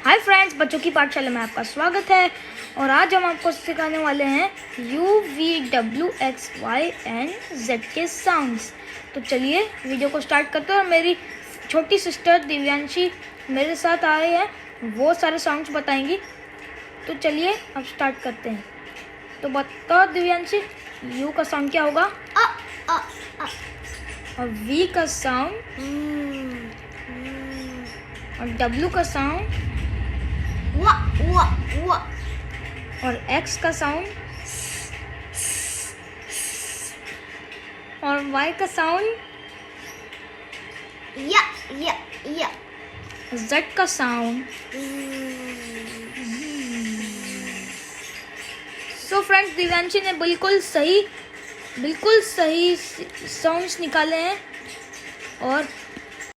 Hi friends, बच्चों की पाठशाला में आपका स्वागत है। और आज हम आपको सिखाने वाले हैं U V W X Y and Z के साउंड्स। तो चलिए वीडियो को स्टार्ट करते हैं। और मेरी छोटी सिस्टर दिव्यांशी मेरे साथ आए हैं, वो सारे साउंड्स बताएंगी। तो चलिए अब स्टार्ट करते हैं। तो बताओ दिव्यांशी, U का साउंड क्या होगा? और V का साउंड, और W का साउंड, और X का साउंड, और Y का साउंड, Z का साउंड। सो फ्रेंड्स, दिव्यांशी ने बिल्कुल सही साउंड्स निकाले हैं। और